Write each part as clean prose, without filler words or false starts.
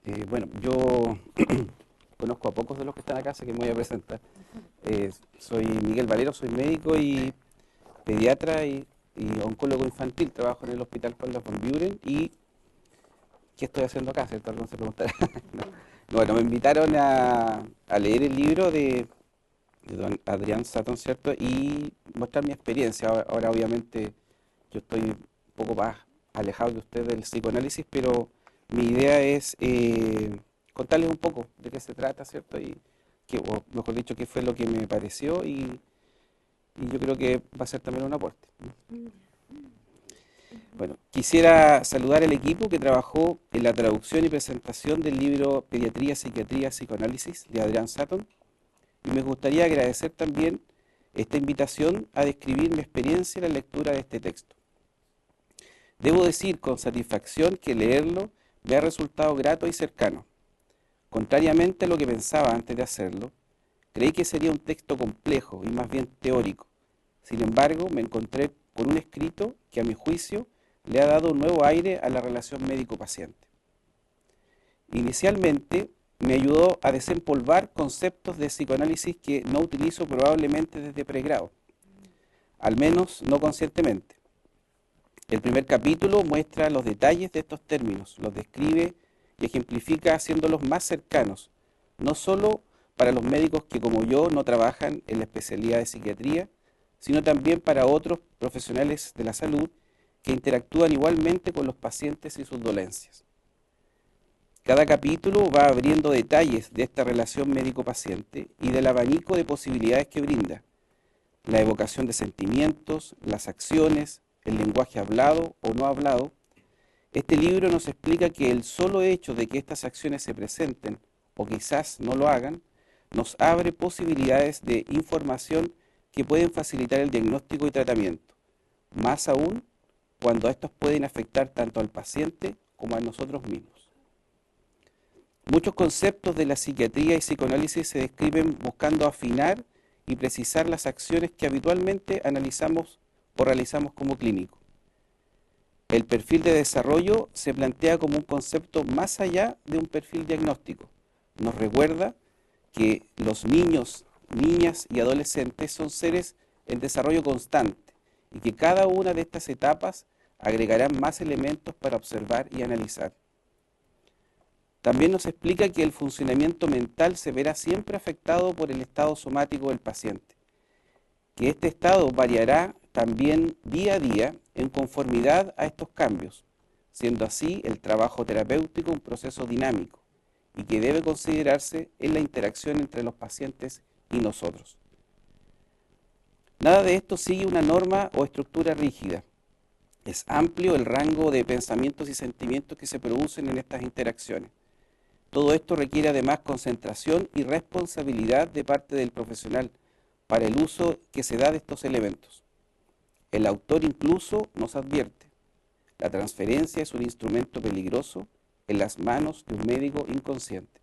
Bueno, yo conozco a pocos de los que están acá, así que me voy a presentar. Soy Miguel Valero, soy médico y pediatra y oncólogo infantil. Trabajo en el Hospital Carlos von Buren y ¿qué estoy haciendo acá? ¿Cierto? Alguien se preguntará. No. Bueno, me invitaron a leer el libro de don Adrián Satton, ¿cierto? Y mostrar mi experiencia. Ahora, obviamente, yo estoy un poco más alejado de usted del psicoanálisis, pero mi idea es contarles un poco de qué se trata, ¿cierto? O mejor dicho, qué fue lo que me pareció y yo creo que va a ser también un aporte. Bueno, quisiera saludar al equipo que trabajó en la traducción y presentación del libro Pediatría, Psiquiatría, Psicoanálisis de Adrián Satton. Y me gustaría agradecer también esta invitación a describir mi experiencia en la lectura de este texto. Debo decir con satisfacción que leerlo me ha resultado grato y cercano. Contrariamente a lo que pensaba antes de hacerlo, creí que sería un texto complejo y más bien teórico. Sin embargo, me encontré con un escrito que a mi juicio le ha dado un nuevo aire a la relación médico-paciente. Inicialmente me ayudó a desempolvar conceptos de psicoanálisis que no utilizo probablemente desde pregrado, al menos no conscientemente. El primer capítulo muestra los detalles de estos términos, los describe y ejemplifica haciéndolos más cercanos, no solo para los médicos que como yo no trabajan en la especialidad de psiquiatría, sino también para otros profesionales de la salud que interactúan igualmente con los pacientes y sus dolencias. Cada capítulo va abriendo detalles de esta relación médico-paciente y del abanico de posibilidades que brinda, la evocación de sentimientos, las acciones, el lenguaje hablado o no hablado. Este libro nos explica que el solo hecho de que estas acciones se presenten o quizás no lo hagan, nos abre posibilidades de información que pueden facilitar el diagnóstico y tratamiento, más aún cuando estos pueden afectar tanto al paciente como a nosotros mismos. Muchos conceptos de la psiquiatría y psicoanálisis se describen buscando afinar y precisar las acciones que habitualmente analizamos o realizamos como clínico. El perfil de desarrollo se plantea como un concepto más allá de un perfil diagnóstico. Nos recuerda que los niños, niñas y adolescentes son seres en desarrollo constante y que cada una de estas etapas agregarán más elementos para observar y analizar. También nos explica que el funcionamiento mental se verá siempre afectado por el estado somático del paciente, que este estado variará también día a día en conformidad a estos cambios, siendo así el trabajo terapéutico un proceso dinámico y que debe considerarse en la interacción entre los pacientes y nosotros. Nada de esto sigue una norma o estructura rígida. Es amplio el rango de pensamientos y sentimientos que se producen en estas interacciones. Todo esto requiere además concentración y responsabilidad de parte del profesional para el uso que se da de estos elementos. El autor incluso nos advierte, la transferencia es un instrumento peligroso en las manos de un médico inconsciente.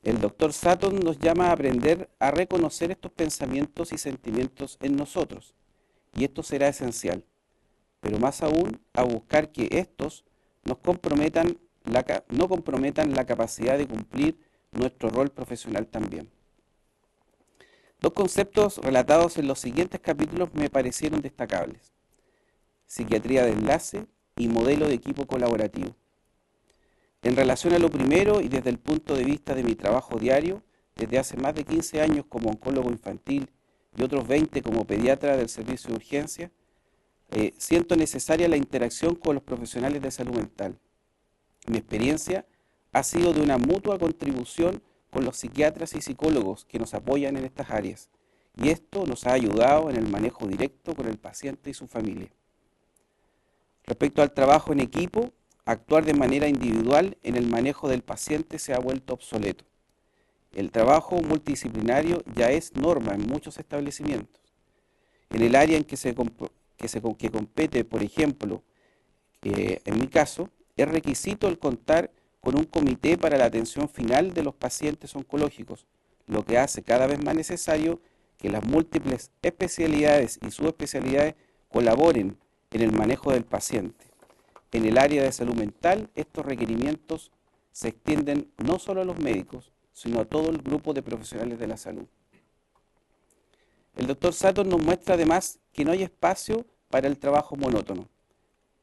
El doctor Satton nos llama a aprender a reconocer estos pensamientos y sentimientos en nosotros, y esto será esencial, pero más aún a buscar que estos nos no comprometan la capacidad de cumplir nuestro rol profesional también. Dos conceptos relatados en los siguientes capítulos me parecieron destacables: psiquiatría de enlace y modelo de equipo colaborativo. En relación a lo primero y desde el punto de vista de mi trabajo diario, desde hace más de 15 años como oncólogo infantil y otros 20 como pediatra del servicio de urgencia, siento necesaria la interacción con los profesionales de salud mental. Mi experiencia ha sido de una mutua contribución con los psiquiatras y psicólogos que nos apoyan en estas áreas, y esto nos ha ayudado en el manejo directo con el paciente y su familia. Respecto al trabajo en equipo, actuar de manera individual en el manejo del paciente se ha vuelto obsoleto. El trabajo multidisciplinario ya es norma en muchos establecimientos. En el área en que compete, por ejemplo, en mi caso, es requisito el contar con un comité para la atención final de los pacientes oncológicos, lo que hace cada vez más necesario que las múltiples especialidades y subespecialidades colaboren en el manejo del paciente. En el área de salud mental, estos requerimientos se extienden no solo a los médicos, sino a todo el grupo de profesionales de la salud. El doctor Sutton nos muestra además que no hay espacio para el trabajo monótono.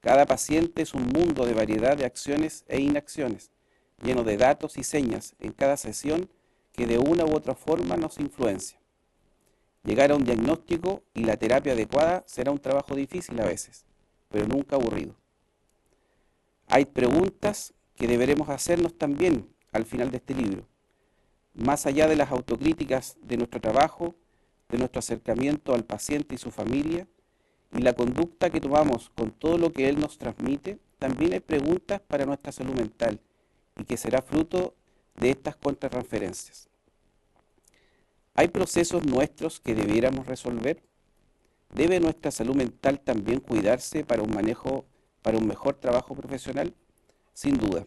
Cada paciente es un mundo de variedad de acciones e inacciones, lleno de datos y señas en cada sesión que de una u otra forma nos influencia. Llegar a un diagnóstico y la terapia adecuada será un trabajo difícil a veces, pero nunca aburrido. Hay preguntas que deberemos hacernos también al final de este libro. Más allá de las autocríticas de nuestro trabajo, de nuestro acercamiento al paciente y su familia, y la conducta que tomamos con todo lo que él nos transmite, también hay preguntas para nuestra salud mental y que será fruto de estas contrarreferencias. ¿Hay procesos nuestros que debiéramos resolver? ¿Debe nuestra salud mental también cuidarse para un mejor trabajo profesional? Sin duda.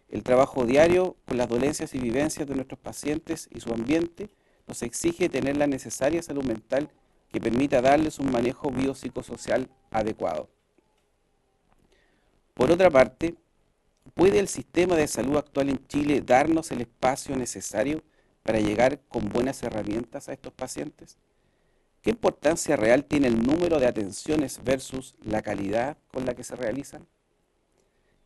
El trabajo diario con las dolencias y vivencias de nuestros pacientes y su ambiente nos exige tener la necesaria salud mental que permita darles un manejo biopsicosocial adecuado. Por otra parte, ¿puede el sistema de salud actual en Chile darnos el espacio necesario para llegar con buenas herramientas a estos pacientes? ¿Qué importancia real tiene el número de atenciones versus la calidad con la que se realizan?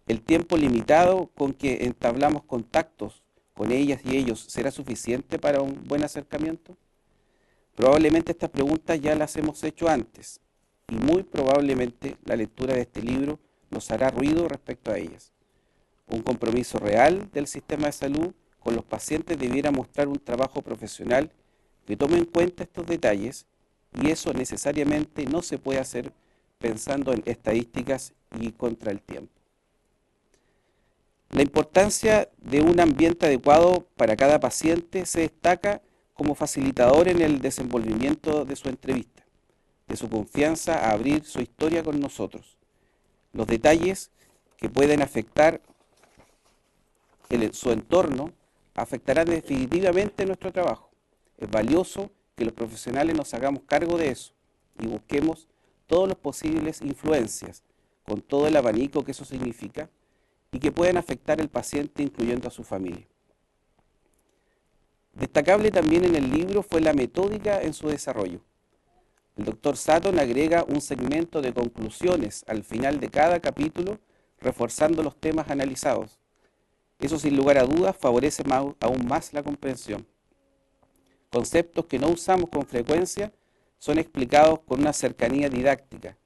¿El tiempo limitado con que entablamos contactos con ellas y ellos será suficiente para un buen acercamiento? Probablemente estas preguntas ya las hemos hecho antes y muy probablemente la lectura de este libro nos hará ruido respecto a ellas. Un compromiso real del sistema de salud con los pacientes debiera mostrar un trabajo profesional que tome en cuenta estos detalles, y eso necesariamente no se puede hacer pensando en estadísticas y contra el tiempo. La importancia de un ambiente adecuado para cada paciente se destaca como facilitador en el desenvolvimiento de su entrevista, de su confianza a abrir su historia con nosotros. Los detalles que pueden afectar su entorno afectarán definitivamente nuestro trabajo. Es valioso que los profesionales nos hagamos cargo de eso y busquemos todas las posibles influencias, con todo el abanico que eso significa, y que pueden afectar al paciente, incluyendo a su familia. Destacable también en el libro fue la metódica en su desarrollo. El doctor Sutton agrega un segmento de conclusiones al final de cada capítulo, reforzando los temas analizados. Eso, sin lugar a dudas, favorece aún más la comprensión. Conceptos que no usamos con frecuencia son explicados con una cercanía didáctica,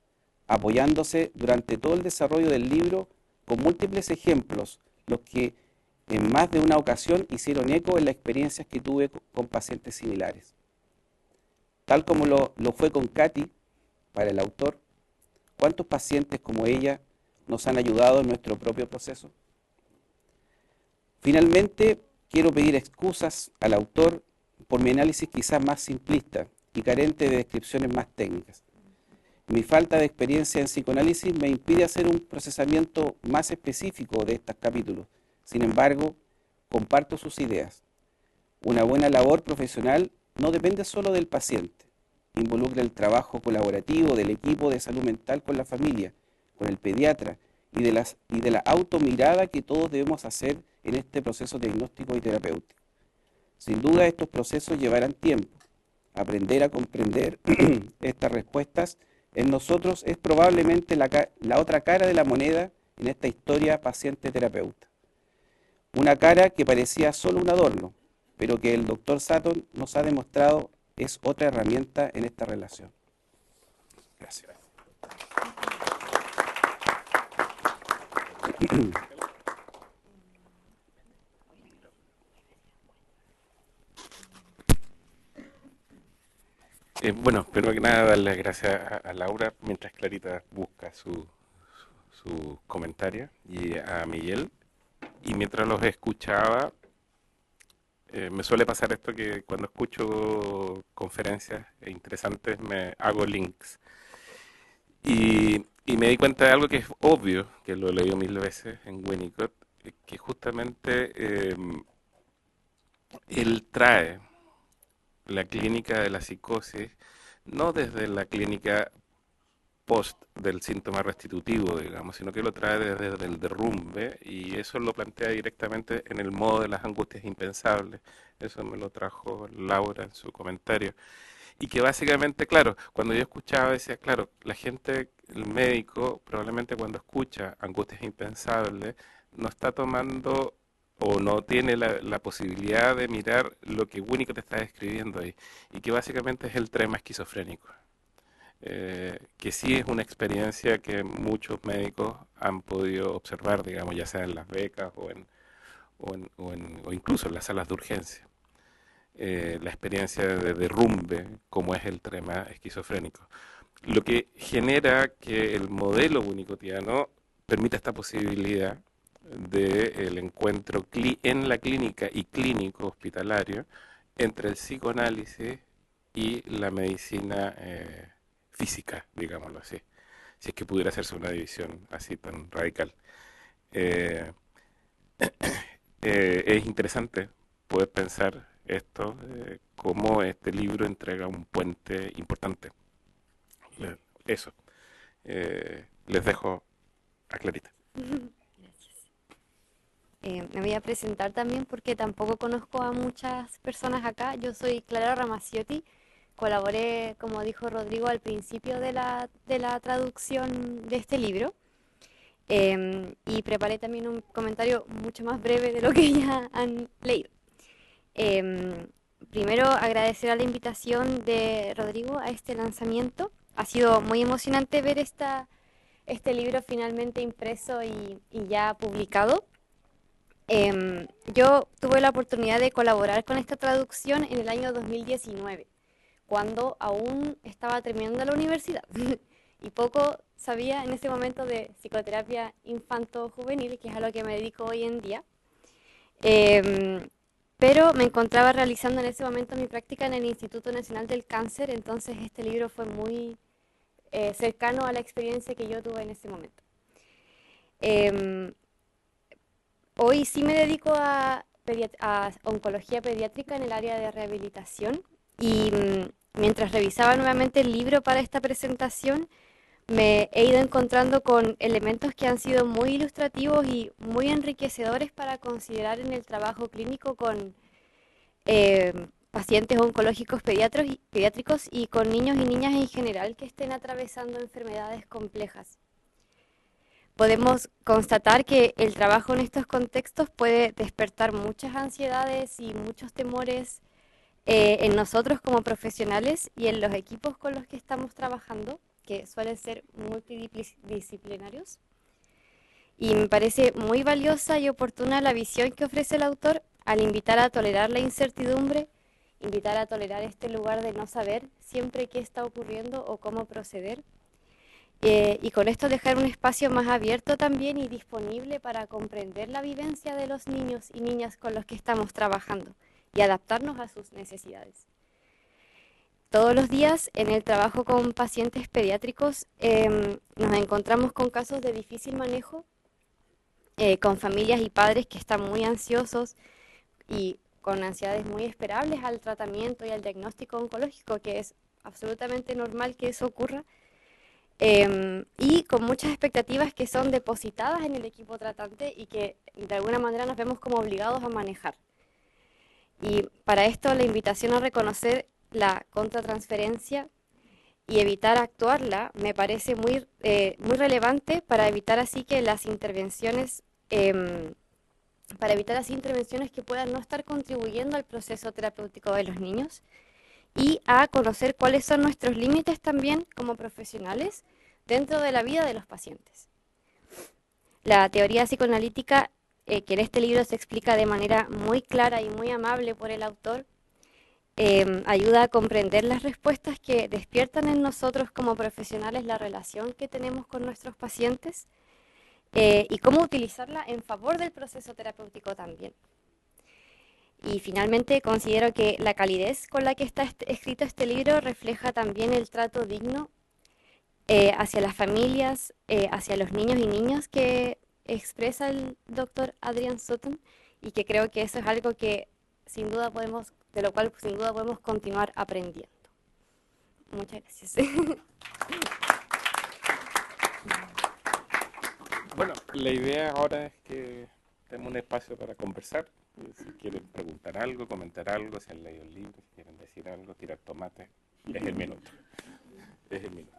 apoyándose durante todo el desarrollo del libro con múltiples ejemplos, los que en más de una ocasión hicieron eco en las experiencias que tuve con pacientes similares. Tal como lo fue con Katy, para el autor, ¿cuántos pacientes como ella nos han ayudado en nuestro propio proceso? Finalmente, quiero pedir excusas al autor por mi análisis quizás más simplista y carente de descripciones más técnicas. Mi falta de experiencia en psicoanálisis me impide hacer un procesamiento más específico de estos capítulos. Sin embargo, comparto sus ideas. Una buena labor profesional no depende solo del paciente. Involucra el trabajo colaborativo del equipo de salud mental con la familia, con el pediatra y de la automirada que todos debemos hacer en este proceso diagnóstico y terapéutico. Sin duda, estos procesos llevarán tiempo. Aprender a comprender estas respuestas en nosotros es probablemente la otra cara de la moneda en esta historia paciente-terapeuta. Una cara que parecía solo un adorno, pero que el doctor Sutton nos ha demostrado es otra herramienta en esta relación. Gracias. Bueno, primero que nada, darle las gracias a Laura mientras Clarita busca su comentario y a Miguel. Y mientras los escuchaba, me suele pasar esto que cuando escucho conferencias interesantes me hago links. Y me di cuenta de algo que es obvio, que lo he leído mil veces en Winnicott, que justamente él trae la clínica de la psicosis no desde la clínica post del síntoma restitutivo, digamos, sino que lo trae desde el derrumbe y eso lo plantea directamente en el modo de las angustias impensables. Eso me lo trajo Laura en su comentario. Y que básicamente, claro, cuando yo escuchaba decía, claro, la gente, el médico, probablemente cuando escucha angustias impensables, no está tomando o no tiene la posibilidad de mirar lo que Winnicott te está describiendo ahí, y que básicamente es el trema esquizofrénico, que sí es una experiencia que muchos médicos han podido observar, digamos, ya sea en las becas o incluso en las salas de urgencia. La experiencia de derrumbe, como es el trema esquizofrénico. Lo que genera que el modelo winnicottiano permita esta posibilidad del encuentro en la clínica y clínico hospitalario entre el psicoanálisis y la medicina física, digámoslo así, si es que pudiera hacerse una división así tan radical. Eh, es interesante poder pensar esto, cómo este libro entrega un puente importante. Eso, les dejo a Clarita. Gracias. Me voy a presentar también porque tampoco conozco a muchas personas acá. Yo soy Clara Ramaciotti. Colaboré, como dijo Rodrigo, al principio de la traducción de este libro. Y preparé también un comentario mucho más breve de lo que ya han leído. Em, Primero, agradecer a la invitación de Rodrigo a este lanzamiento. Ha sido muy emocionante ver este libro finalmente impreso y ya publicado. Yo tuve la oportunidad de colaborar con esta traducción en el año 2019, cuando aún estaba terminando la universidad y poco sabía en ese momento de psicoterapia infanto-juvenil, que es a lo que me dedico hoy en día. Em, pero me encontraba realizando en ese momento mi práctica en el Instituto Nacional del Cáncer, entonces este libro fue muy cercano a la experiencia que yo tuve en ese momento. Em, Hoy sí me dedico a oncología pediátrica en el área de rehabilitación y mientras revisaba nuevamente el libro para esta presentación, me he ido encontrando con elementos que han sido muy ilustrativos y muy enriquecedores para considerar en el trabajo clínico con pacientes oncológicos pediátricos y con niños y niñas en general que estén atravesando enfermedades complejas. Podemos constatar que el trabajo en estos contextos puede despertar muchas ansiedades y muchos temores en nosotros como profesionales y en los equipos con los que estamos trabajando, que suelen ser multidisciplinarios. Y me parece muy valiosa y oportuna la visión que ofrece el autor al invitar a tolerar la incertidumbre, invitar a tolerar este lugar de no saber siempre qué está ocurriendo o cómo proceder. Y con esto dejar un espacio más abierto también y disponible para comprender la vivencia de los niños y niñas con los que estamos trabajando y adaptarnos a sus necesidades. Todos los días en el trabajo con pacientes pediátricos nos encontramos con casos de difícil manejo, con familias y padres que están muy ansiosos y con ansiedades muy esperables al tratamiento y al diagnóstico oncológico, que es absolutamente normal que eso ocurra. Y con muchas expectativas que son depositadas en el equipo tratante y que de alguna manera nos vemos como obligados a manejar. Y para esto la invitación a reconocer la contratransferencia y evitar actuarla me parece muy relevante para evitar así que las intervenciones, para evitar así intervenciones que puedan no estar contribuyendo al proceso terapéutico de los niños, y a conocer cuáles son nuestros límites también como profesionales dentro de la vida de los pacientes. La teoría psicoanalítica, que en este libro se explica de manera muy clara y muy amable por el autor, ayuda a comprender las respuestas que despiertan en nosotros como profesionales la relación que tenemos con nuestros pacientes y cómo utilizarla en favor del proceso terapéutico también. Y finalmente considero que la calidez con la que está escrito este libro refleja también el trato digno hacia las familias, hacia los niños y niñas que expresa el doctor Adrian Sutton, y que creo que eso es algo que sin duda de lo cual sin duda podemos continuar aprendiendo. Muchas gracias. Bueno, la idea ahora es que tenemos un espacio para conversar. Si quieren preguntar algo, comentar algo, si han leído el libro, si quieren decir algo, tirar tomates, es el minuto. Es el minuto.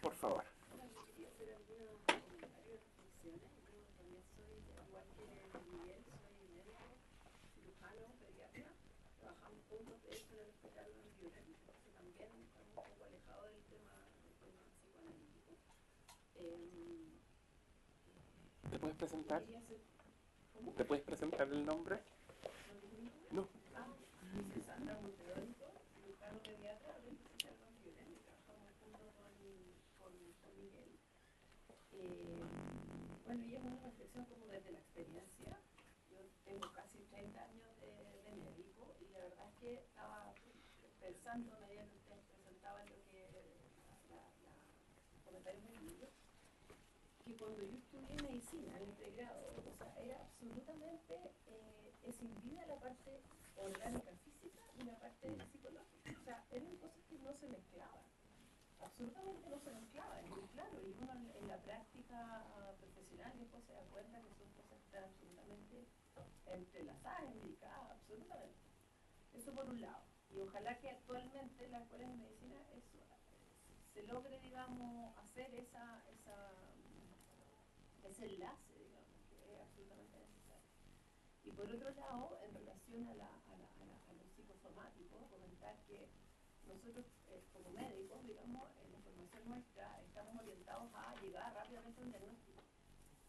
Por favor. ¿Te puedes presentar? ¿Te puedes presentar el nombre? No. Bueno, y es una reflexión como desde la experiencia. Yo tengo casi 30 años de médico y la verdad es que estaba pensando a medida que ustedes presentaban lo que los comentarios del libro, que cuando yo estudié medicina en el pregrado, o sea, era absolutamente escindida la parte orgánica física y la parte psicológica. O sea, eran cosas que no se mezclaban. Absolutamente no se mezclaban, y claro, y uno en la práctica profesional después se da cuenta que son cosas que están absolutamente entrelazadas, imbricadas, absolutamente. Eso por un lado. Y ojalá que actualmente en la escuela de medicina eso, se logre, digamos, hacer ese enlace, digamos, que es absolutamente necesario. Y por otro lado, en relación a lo psicosomático, comentar que nosotros como médicos, digamos, en la formación nuestra estamos orientados a llegar rápidamente a un diagnóstico,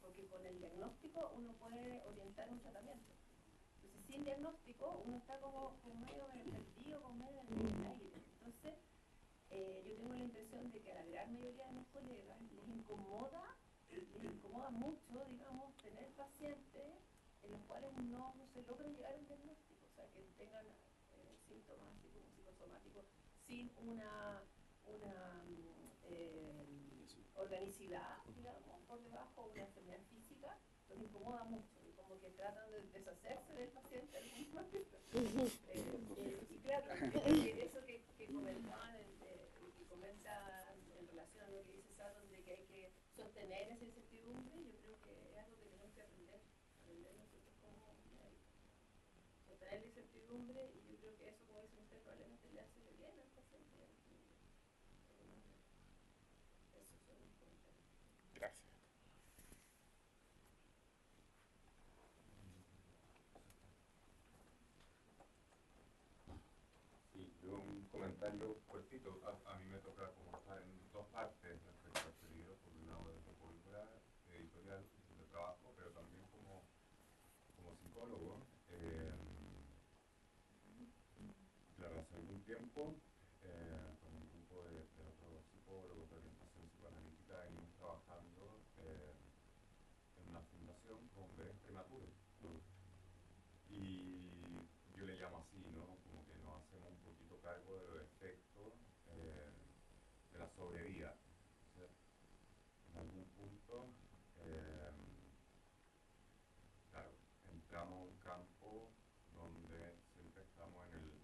porque con el diagnóstico uno puede orientar un tratamiento. Entonces, sin diagnóstico uno está como medio perdido, como medio en el aire. Entonces, yo tengo la impresión de que a la gran mayoría de mis colegas les incomoda mucho, digamos, tener pacientes en los cuales no se logra llegar a un diagnóstico, o sea, que tengan síntomas así como psicosomáticos sin una organicidad, digamos, por debajo, una enfermedad física, los incomoda mucho y como que tratan de deshacerse del paciente al mismo tiempo. Y claro, eso que comentaban, que comenta en relación a lo que dice Saron, de que hay que sostener esa incertidumbre, yo creo que es algo que tenemos que aprender nosotros como médicos. Sostener la incertidumbre, y yo creo que eso, como dicen ustedes, probablemente le hace bien al paciente. Eso son mis comentarios. Gracias. Sí, yo un comentario cortito. A mí me toca como estar en dos partes respecto a este libro, por un lado desde Pólvora editorial de trabajo, pero también como psicólogo. Claro, hace algún tiempo, con un grupo de otros psicólogos de orientación psicoanalítica, venimos trabajando en una fundación con bebés prematuros. Y yo le llamo así, ¿no? Como que nos hacemos un poquito cargo de los efectos de la sobrevida. O sea, en algún punto, claro, entramos a un campo donde siempre estamos en el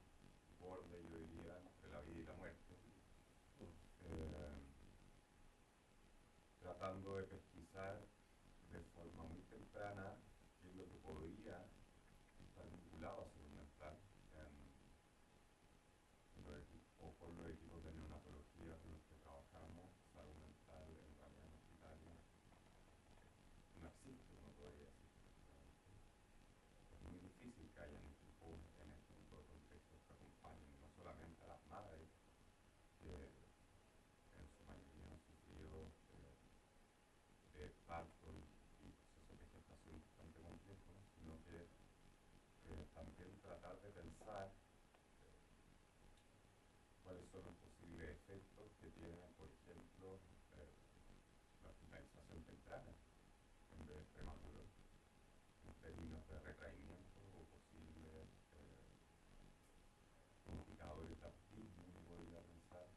borde, yo diría, entre la vida y la muerte, tratando de pesquisar de forma muy temprana qué es lo que podría estar vinculado a salud mental o por los equipos de neonatología con los que trabajamos. Salud mental en realidad en hospitales no existe, uno podría decir. Es muy difícil que haya equipos en este tipo de contextos que acompañen no solamente a las madres, que en su mayoría han sufrido de parto y procesos de gestación bastante complejos, sino que también tratar de pensar cuáles son los posibles efectos que tiene, por ejemplo, la hospitalización temprana en bebés prematuros, en términos de retraimiento o posibles indicadores de autismo, uno podría pensar.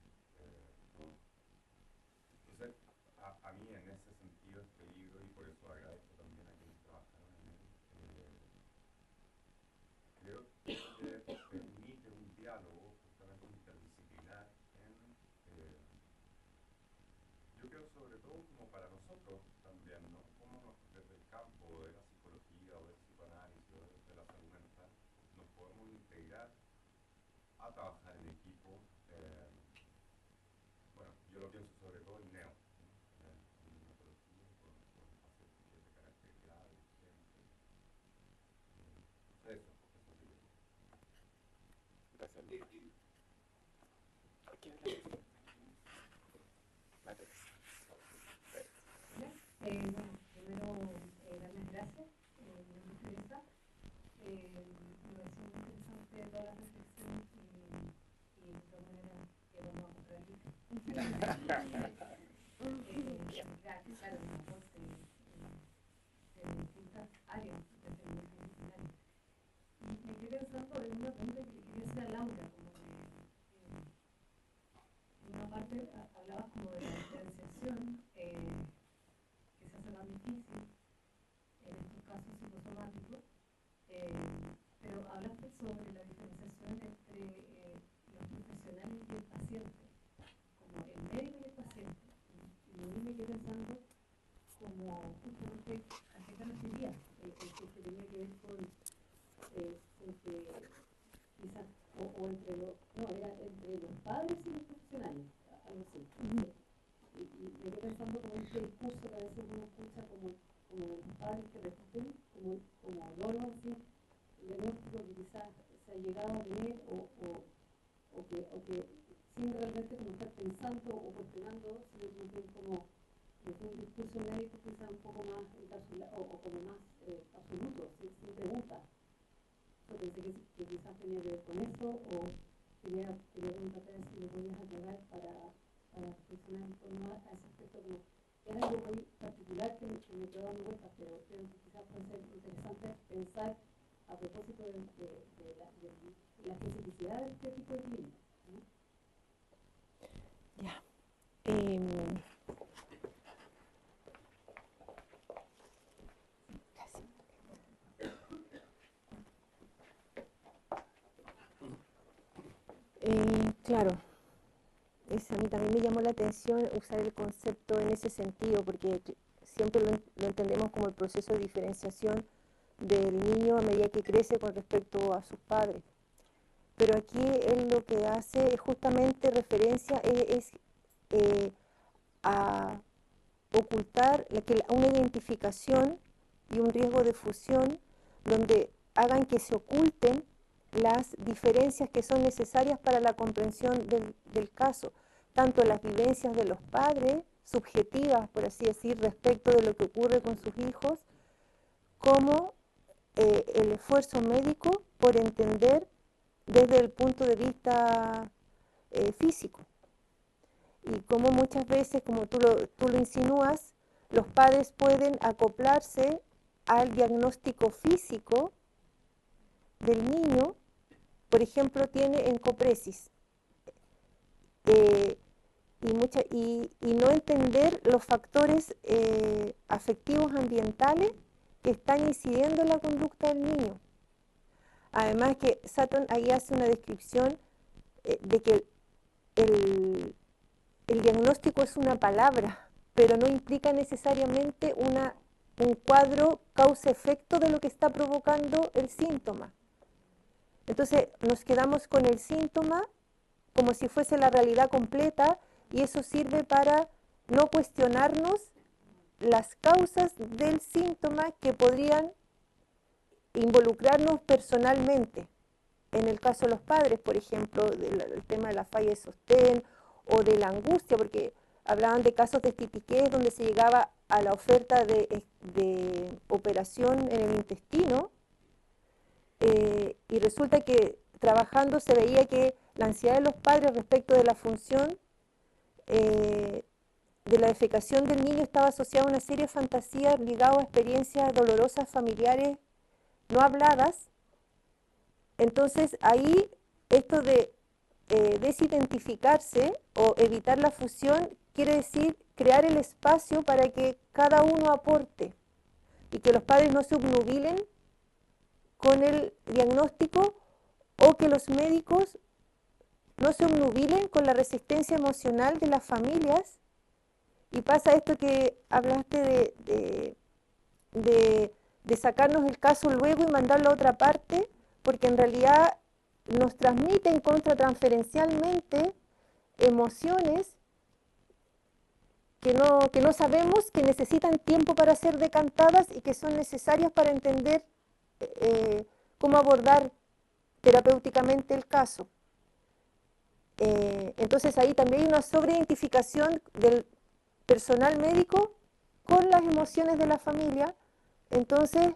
Entonces, a mí en ese sentido este libro, y por eso agradezco también a quienes trabajaron en él, sobre todo como para nosotros también, ¿no? Cómo desde el campo de la psicología o del psicoanálisis o de la salud mental nos podemos integrar a trabajar en equipo. Bueno, yo lo pienso sobre todo en neo, ¿no? En neonatología, con pacientes que de carácter grave, urgente. Eso diría. Gracias, Luis. Aquí habla. Mateus. Bueno, primero dar las gracias, mi nombre es Teresa. Me pareció muy interesante toda la reflexión y de todas maneras vamos a comprar libros. Claro, un aporte de distintas áreas de feminidad disciplinaria. Me quedé pensando en una pregunta que le quería hacer a Laura, como que en una parte hablabas como de la diferenciación que se hace tan difícil en estos casos psicosomáticos, pero hablaste sobre la diferenciación entre los profesionales y el paciente, como el médico y el paciente. Y a mí me quedé pensando como justamente a qué te referías, el que tenía que ver con entre quizás o entre los, no, era entre los padres y los profesionales, algo así. Y me quedé pensando como este discurso que a veces uno escucha como los padres que repiten como loro así, el diagnóstico que quizás se ha llegado a tener o que sin realmente como estar pensando o cuestionando, sino que como desde un discurso médico quizás un poco más o como más absoluto, sin preguntas. Yo pensé que quizás tenía que ver con eso, o quería preguntarte si me podías aclarar para reflexionar en torno a ese aspecto, como es algo muy particular que me quedó dando vueltas, pero creo que quizás puede ser interesante pensar a propósito de la especificidad de este tipo de clínicas, ¿no? Ya. Claro, a mí también me llamó la atención usar el concepto en ese sentido, porque siempre lo entendemos como el proceso de diferenciación del niño a medida que crece con respecto a sus padres. Pero aquí él lo que hace es justamente referencia a ocultar una identificación y un riesgo de fusión donde hagan que se oculten las diferencias que son necesarias para la comprensión del caso, tanto las vivencias de los padres, subjetivas, por así decir, respecto de lo que ocurre con sus hijos, como el esfuerzo médico por entender desde el punto de vista físico. Y como muchas veces, como tú lo insinúas, los padres pueden acoplarse al diagnóstico físico del niño. Por ejemplo, tiene encopresis y no entender los factores afectivos ambientales que están incidiendo en la conducta del niño. Además que Sutton ahí hace una descripción de que el diagnóstico es una palabra, pero no implica necesariamente un cuadro causa-efecto de lo que está provocando el síntoma. Entonces nos quedamos con el síntoma como si fuese la realidad completa y eso sirve para no cuestionarnos las causas del síntoma que podrían involucrarnos personalmente. En el caso de los padres, por ejemplo, el tema de la falla de sostén o de la angustia, porque hablaban de casos de estitiquez donde se llegaba a la oferta de operación en el intestino y resulta que trabajando se veía que la ansiedad de los padres respecto de la función de la defecación del niño estaba asociada a una serie de fantasías ligadas a experiencias dolorosas familiares no habladas. Entonces ahí esto de desidentificarse o evitar la fusión quiere decir crear el espacio para que cada uno aporte y que los padres no se obnubilen con el diagnóstico o que los médicos no se obnubilen con la resistencia emocional de las familias Y pasa esto que hablaste de sacarnos el caso luego y mandarlo a otra parte, porque en realidad nos transmiten contratransferencialmente emociones que no sabemos, que necesitan tiempo para ser decantadas y que son necesarias para entender cómo abordar terapéuticamente el caso. Entonces ahí también hay una sobreidentificación del personal médico con las emociones de la familia. Entonces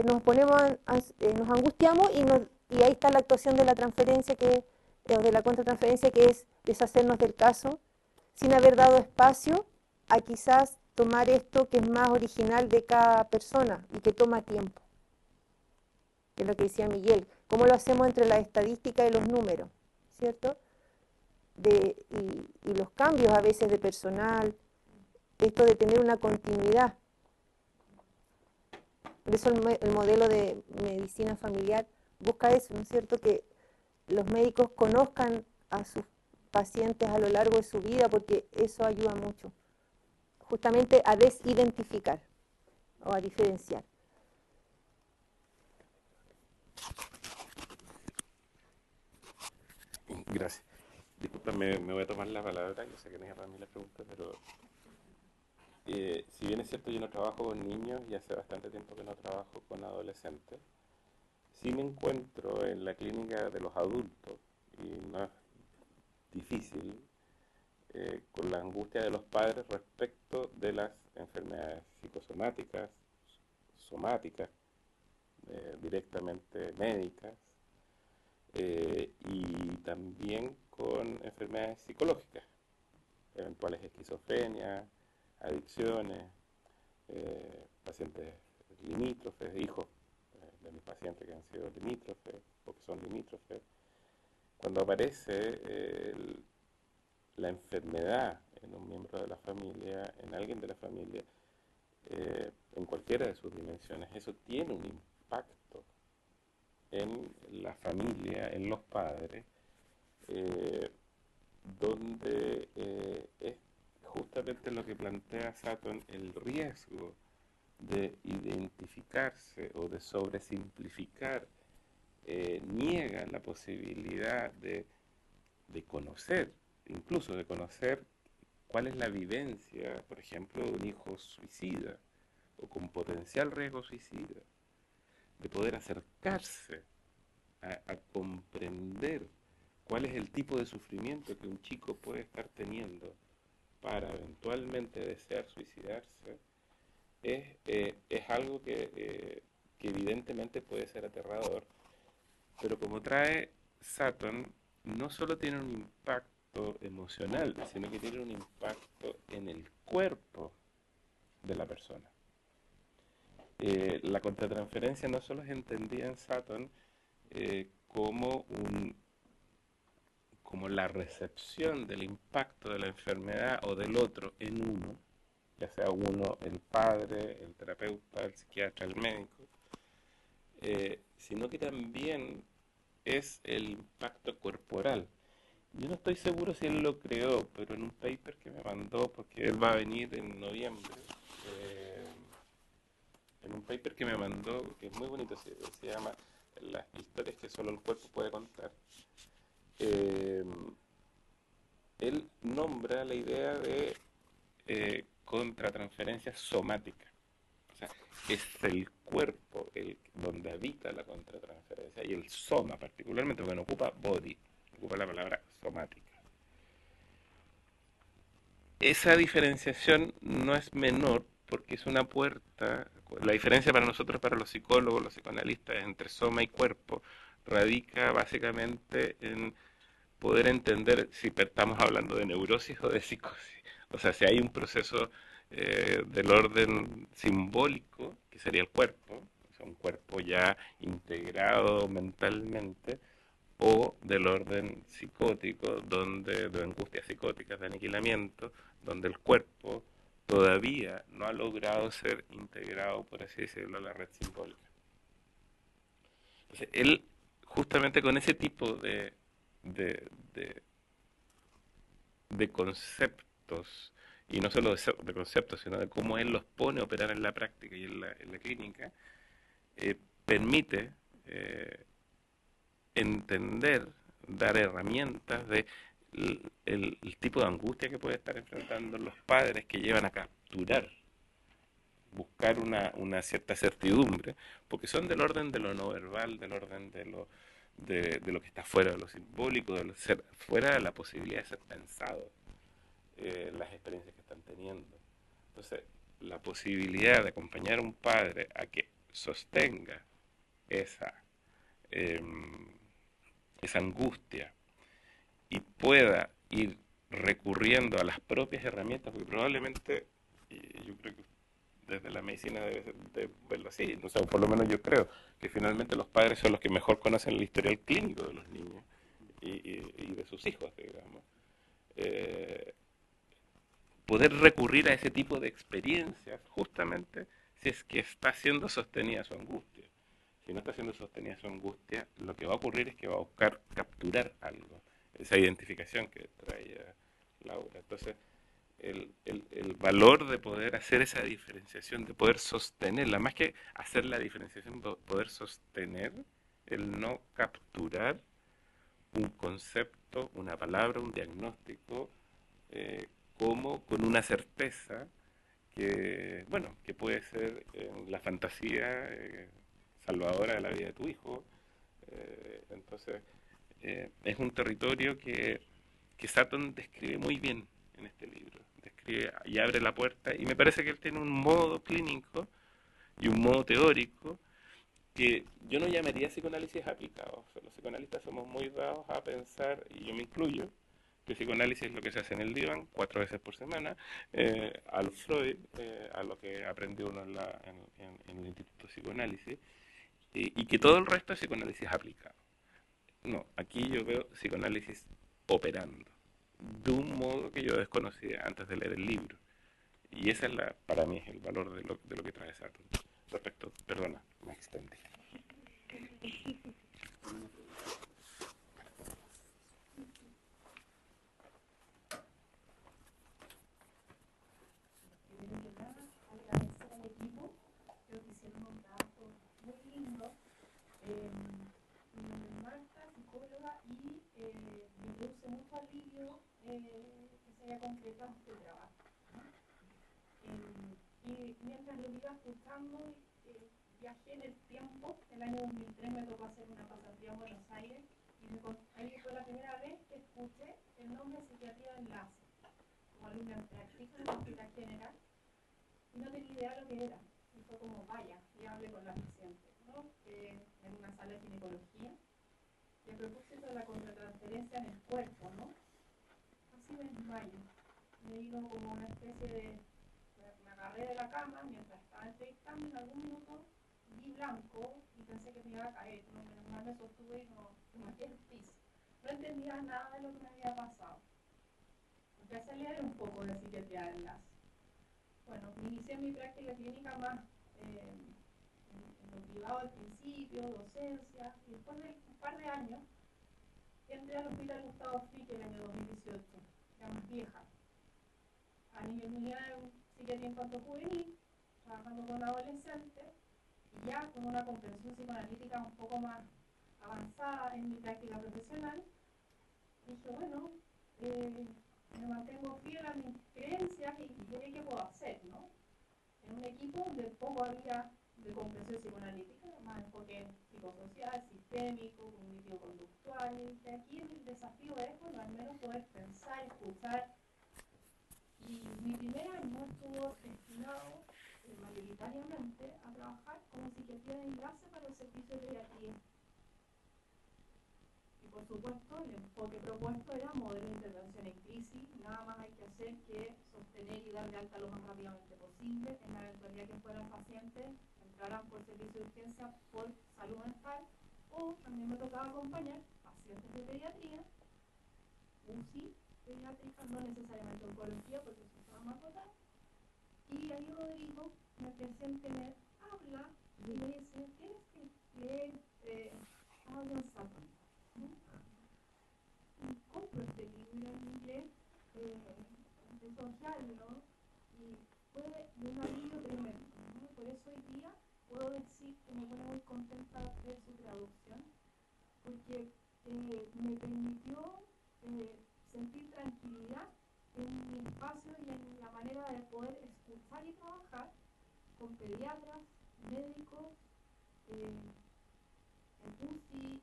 nos angustiamos y ahí está la actuación de la transferencia o de la contratransferencia, que es deshacernos del caso sin haber dado espacio a quizás tomar esto que es más original de cada persona y que toma tiempo, que es lo que decía Miguel. ¿Cómo lo hacemos entre la estadística y los números? ¿Cierto? Y los cambios a veces de personal, esto de tener una continuidad. Por eso el modelo de medicina familiar busca eso, ¿no es cierto? Que los médicos conozcan a sus pacientes a lo largo de su vida, porque eso ayuda mucho, justamente a desidentificar o a diferenciar. Gracias. Disculpa, me voy a tomar la palabra, yo sé que no es para mí la pregunta, pero si bien es cierto, yo no trabajo con niños y hace bastante tiempo que no trabajo con adolescentes, sí me encuentro en la clínica de los adultos, y no es difícil, con la angustia de los padres respecto de las enfermedades psicosomáticas, somáticas, directamente médicas, y también con enfermedades psicológicas, eventuales esquizofrenia, adicciones, pacientes limítrofes, hijos de mis pacientes que han sido limítrofes o que son limítrofes. Cuando aparece la enfermedad en un miembro de la familia, en alguien de la familia, en cualquiera de sus dimensiones, eso tiene un impacto en la familia, en los padres, donde es justamente lo que plantea Sutton, el riesgo de identificarse o de sobresimplificar, niega la posibilidad de conocer, incluso de conocer cuál es la vivencia, por ejemplo, de un hijo suicida o con potencial riesgo suicida, de poder acercarse a comprender cuál es el tipo de sufrimiento que un chico puede estar teniendo para eventualmente desear suicidarse, es algo que evidentemente puede ser aterrador, pero como trae Sutton, no solo tiene un impacto emocional, sino que tiene un impacto en el cuerpo de la persona. La contratransferencia no solo es entendida en Sutton como la recepción del impacto de la enfermedad o del otro en uno, ya sea uno, el padre, el terapeuta, el psiquiatra, el médico, sino que también es el impacto corporal. Yo no estoy seguro si él lo creó, pero en un paper que me mandó, porque él va a venir en noviembre, en un paper que me mandó, que es muy bonito, se llama Las historias que solo el cuerpo puede contar, él nombra la idea de contratransferencia somática. O sea, es el cuerpo donde habita la contratransferencia, y el soma particularmente, porque no ocupa body, ocupa la palabra somática. Esa diferenciación no es menor porque es una puerta. La diferencia para nosotros, para los psicólogos, los psicoanalistas, entre soma y cuerpo, radica básicamente en poder entender si estamos hablando de neurosis o de psicosis. O sea, si hay un proceso del orden simbólico, que sería el cuerpo, o sea, un cuerpo ya integrado mentalmente, o del orden psicótico, de angustias psicóticas, de aniquilamiento, donde el cuerpo todavía no ha logrado ser integrado, por así decirlo, a la red simbólica. Entonces, él, justamente con ese tipo de conceptos y no solo de conceptos, sino de cómo él los pone a operar en la práctica y en la clínica, permite entender, dar herramientas de el tipo de angustia que puede estar enfrentando los padres que llevan a capturar, buscar una cierta certidumbre, porque son del orden de lo no verbal, del orden de lo que está fuera de lo simbólico, de lo ser, fuera de la posibilidad de ser pensado, las experiencias que están teniendo. Entonces, la posibilidad de acompañar a un padre a que sostenga esa, eh, esa angustia y pueda ir recurriendo a las propias herramientas, porque probablemente, yo creo que desde la medicina debe verlo así, o sea, por lo menos yo creo que finalmente los padres son los que mejor conocen el historial clínico de los niños y de sus hijos, digamos. Eh, Poder recurrir a ese tipo de experiencias justamente si es que está siendo sostenida su angustia. Si no está siendo sostenida su angustia, lo que va a ocurrir es que va a buscar capturar algo, esa identificación que traía Laura. Entonces, el valor de poder hacer esa diferenciación, de poder sostenerla, más que hacer la diferenciación, poder sostener el no capturar un concepto, una palabra, un diagnóstico, como con una certeza que, bueno, que puede ser la fantasía salvadora de la vida de tu hijo. Entonces, es un territorio que Sutton describe muy bien en este libro. Describe y abre la puerta, y me parece que él tiene un modo clínico y un modo teórico que yo no llamaría psicoanálisis aplicado. O sea, los psicoanalistas somos muy dados a pensar, y yo me incluyo, que psicoanálisis es lo que se hace en el diván 4 veces por semana, al Freud, a lo que aprendió uno en el Instituto de Psicoanálisis, y que todo el resto es psicoanálisis aplicado. No, aquí yo veo psicoanálisis operando, de un modo que yo desconocía antes de leer el libro. Y esa es para mí es el valor de lo que trae Sutton. Respecto, perdona, me extendí. Primero que nada, agradecer al equipo, creo que hicieron un trabajo muy lindo. Mi nombre es Marta, psicóloga, y me produce mucho alivio que se haya concretado este trabajo, ¿no? Y mientras lo iba escuchando, viajé en el tiempo. El año 2003 me tocó hacer una pasantía en Buenos Aires, y ahí fue la primera vez que escuché el nombre psiquiatría de enlace, como alumna en práctica en el hospital general, y no tenía idea de lo que era. Y fue como, vaya, y hablé con la paciente, ¿no? En una sala de ginecología, y a propósito de la contratransferencia en el cuerpo, ¿no? Así me desmayo. Me vino como una especie de... Me agarré de la cama mientras estaba entrevistando, en algún minuto vi blanco y pensé que me iba a caer. No, menos mal me sostuve y no me metí en el piso. No entendía nada de lo que me había pasado. Empecé a leer un poco de psiquiatría de enlace. Bueno, inicié mi práctica clínica más en lo privado al principio, docencia, y después de un par de años entré al hospital Gustavo Frick el año 2018, ya más vieja, a nivel unidad en psiquiatría infanto-juvenil, trabajando con adolescentes, y ya con una comprensión psicoanalítica un poco más avanzada en mi práctica profesional. Dije, bueno, me mantengo fiel a mis creencias y veré qué puedo hacer, ¿no? En un equipo donde poco había de comprensión psicoanalítica, más enfoque psicosocial, sistémico, cognitivo-conductual, y aquí el desafío es, bueno, al menos poder pensar, escuchar. Y mi primer año estuvo destinado mayoritariamente a trabajar como psiquiatría de enlace para el servicio de pediatría. Y por supuesto, el enfoque propuesto era modelo de intervención en crisis. Nada más hay que hacer que sostener y dar de alta lo más rápidamente posible en la eventualidad que fueran pacientes, entraran por servicio de urgencia por salud mental, o también me tocaba acompañar pacientes de pediatría, UCI pediátrica, no necesariamente oncología porque eso estaba más votado. Y ahí Rodrigo, el paciente, me habla y me dice, tienes que leer Aldous Sutton. Y compro este libro en inglés, empezó a estudiarlo y fue un alivio tremendo, ¿no? Por eso hoy día puedo decir que me pone muy contenta ver su traducción, porque me permitió sentir tranquilidad en mi espacio y en la manera de poder escuchar y trabajar con pediatras, médicos, en UCI,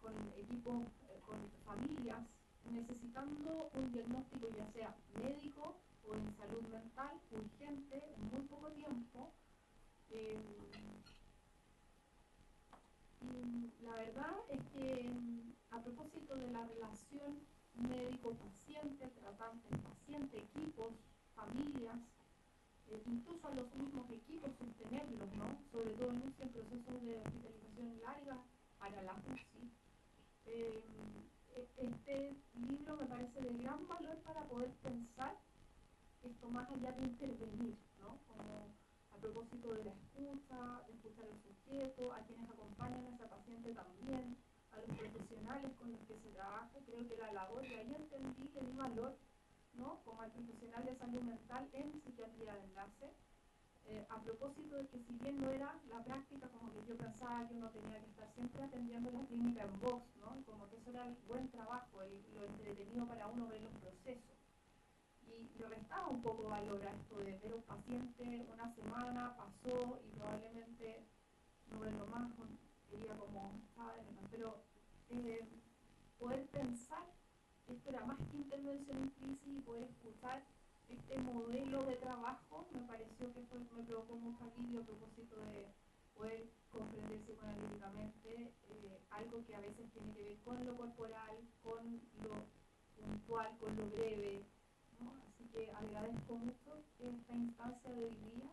con equipos, con familias, necesitando un diagnóstico ya sea médico o en salud mental, urgente, en muy poco tiempo. Y la verdad es que a propósito de la relación médico-paciente, tratante-paciente, equipos, familias, incluso a los mismos equipos sostenerlos, ¿no? Sobre todo en procesos de hospitalización larga para la UCI. Este libro me parece de gran valor para poder pensar esto más allá de intervenir, ¿no? Como a propósito de la escucha, de escuchar al sujeto, a quienes acompañan a esa paciente también, a los profesionales con los que se trabaja. Creo que la labor, y ahí entendí que mi valor, ¿no? Como al profesional de salud mental en psiquiatría de enlace, a propósito de que si bien no era la práctica como que yo pensaba que uno tenía que estar siempre atendiendo la clínica en voz, ¿no? Como que eso era el buen trabajo, lo entretenido para uno ver los procesos. Y le restaba un poco valor a esto de ver un paciente una semana, pasó y probablemente no verlo más, quería como, ¿sabes? Pero poder pensar que esto era más que intervención en crisis y poder escuchar este modelo de trabajo me pareció que me provocó mucho alivio a propósito de poder comprender psicoanalíticamente algo que a veces tiene que ver con lo corporal, con lo puntual, con lo breve, ¿no? Así que agradezco mucho esta instancia de hoy día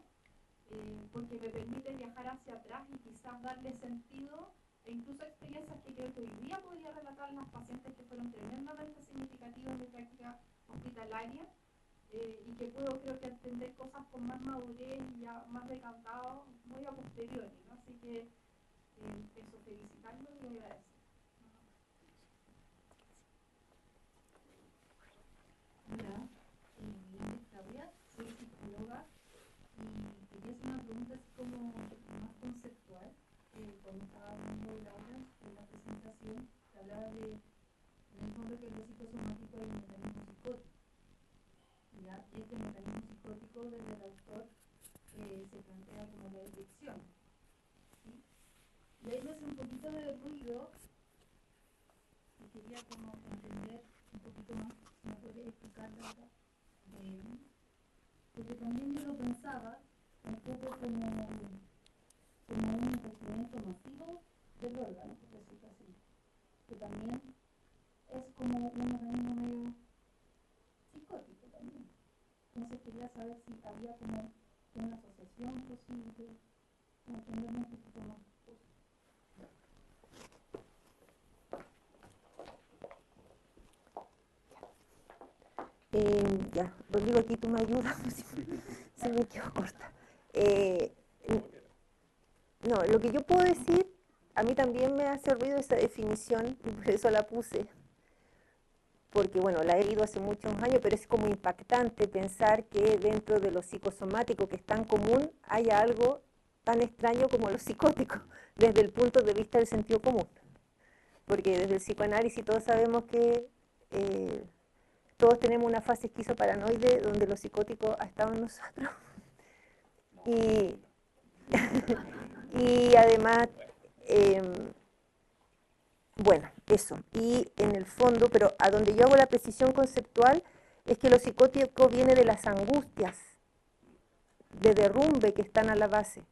porque me permite viajar hacia atrás y quizás darle sentido e incluso experiencias que creo que hoy día podría relatar a las pacientes que fueron tremendamente significativas en mi práctica hospitalaria. Y que puedo creo que entender cosas con más madurez y ya más decantado muy a posteriori, ¿no? Así que eso, felicitarlo y agradecer. Hola, mi nombre es Claudia, soy psicóloga y quería hacer una pregunta así como más conceptual. Cuando estaba hablando de Laura en la presentación, se hablaba de, en el fondo, que lo psicosomático es un mecanismo psicótico. ¿Ya? Y este mecanismo psicótico desde el autor se plantea como la descripción. ¿Sí? Y ahí me hace un poquito de ruido y quería como entender un poquito más, si me podría explicar la verdad, porque también yo lo pensaba un poco como un envejecimiento masivo del órgano, por decirlo así, que también es como un mecanismo medio psicótico también. Entonces quería saber si había como una asociación posible, como entenderme un poquito más. Ya, Rodrigo, aquí tú me ayudas, se me quedó corta. No, lo que yo puedo decir, a mí también me hace ruido esa definición, y por eso la puse, porque bueno, la he leído hace muchos años, pero es como impactante pensar que dentro de lo psicosomático, que es tan común, haya algo tan extraño como lo psicótico, desde el punto de vista del sentido común. Porque desde el psicoanálisis todos sabemos que todos tenemos una fase esquizoparanoide donde lo psicótico ha estado en nosotros. Y, y además, bueno, eso. Y en el fondo, pero a donde yo hago la precisión conceptual, es que lo psicótico viene de las angustias de derrumbe que están a la base.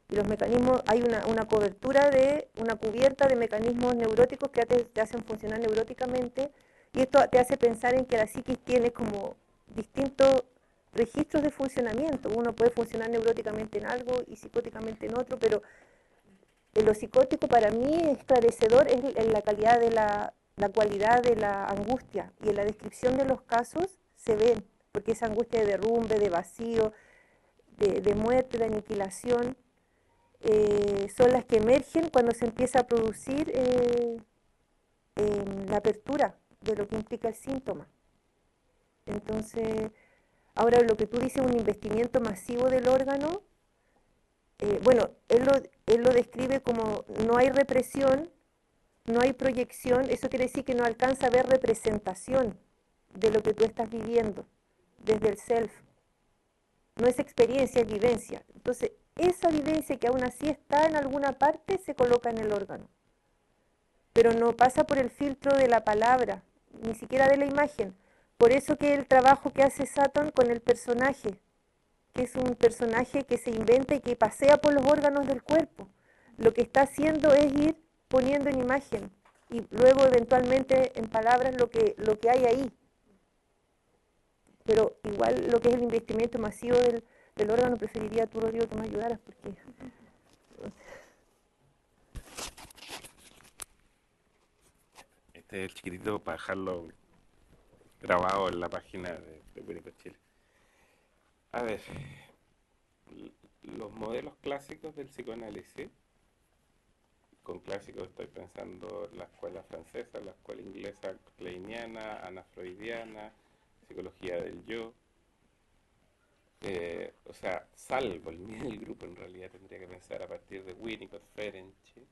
Y los mecanismos, hay una cobertura una cubierta de mecanismos neuróticos que te hacen funcionar neuróticamente, y esto te hace pensar en que la psiquis tiene como distintos registros de funcionamiento. Uno puede funcionar neuróticamente en algo y psicóticamente en otro, pero lo psicótico para mí esclarecedor es en la calidad de la cualidad de la angustia, y en la descripción de los casos se ven, porque esa angustia de derrumbe, de vacío, de muerte, de aniquilación, son las que emergen cuando se empieza a producir la apertura de lo que implica el síntoma. Entonces, ahora lo que tú dices, un investimiento masivo del órgano, bueno, él lo describe como no hay represión, no hay proyección, eso quiere decir que no alcanza a ver representación de lo que tú estás viviendo desde el self. No es experiencia, es vivencia. Entonces, esa vivencia que aún así está en alguna parte se coloca en el órgano, pero no pasa por el filtro de la palabra, ni siquiera de la imagen. Por eso que el trabajo que hace Sutton con el personaje, que es un personaje que se inventa y que pasea por los órganos del cuerpo, lo que está haciendo es ir poniendo en imagen y luego eventualmente en palabras lo que hay ahí. Pero igual lo que es el investimiento masivo del órgano, preferiría tú, Rodrigo, que me ayudaras, porque... Este es el chiquitito para dejarlo grabado en la página de Winnicott Chile. A ver, los modelos clásicos del psicoanálisis, con clásicos estoy pensando la escuela francesa, la escuela inglesa kleiniana, ana-freudiana, psicología del yo. O sea, salvo el Middle Group, en realidad tendría que pensar a partir de Winnicott, Ferenczi.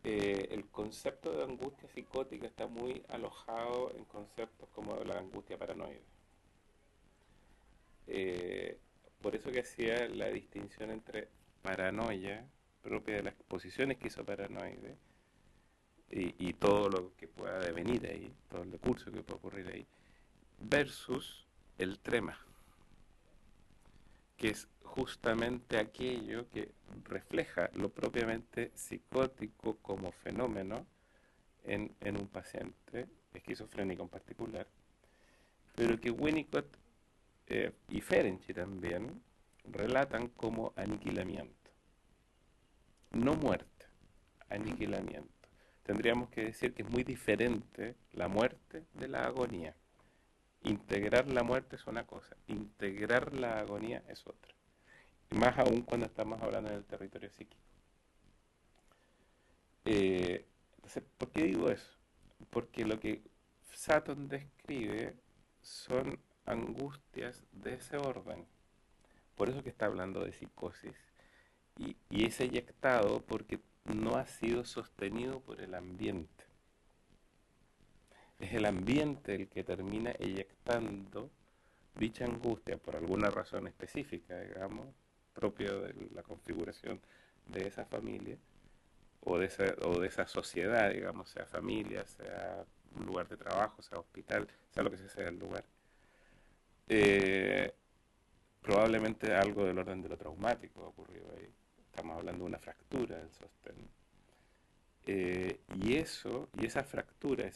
El concepto de angustia psicótica está muy alojado en conceptos como la angustia paranoide. Por eso que hacía la distinción entre paranoia, propia de la exposición esquizoparanoide, y todo lo que pueda devenir ahí, todo el recurso que pueda ocurrir ahí, versus el trema, que es justamente aquello que refleja lo propiamente psicótico como fenómeno en un paciente esquizofrénico en particular, pero que Winnicott y Ferenczi también relatan como aniquilamiento, no muerte, aniquilamiento. Tendríamos que decir que es muy diferente la muerte de la agonía. Integrar la muerte es una cosa, integrar la agonía es otra. Y más aún cuando estamos hablando en el territorio psíquico. Entonces, ¿por qué digo eso? Porque lo que Sutton describe son angustias de ese orden. Por eso que está hablando de psicosis. Y es eyectado porque no ha sido sostenido por el ambiente. Es el ambiente el que termina eyectando dicha angustia por alguna razón específica, digamos, propia de la configuración de esa familia o de esa sociedad, digamos, sea familia, sea un lugar de trabajo, sea hospital, sea lo que sea el lugar. Probablemente algo del orden de lo traumático ha ocurrido ahí. Estamos hablando de una fractura del sostén. Y esa fractura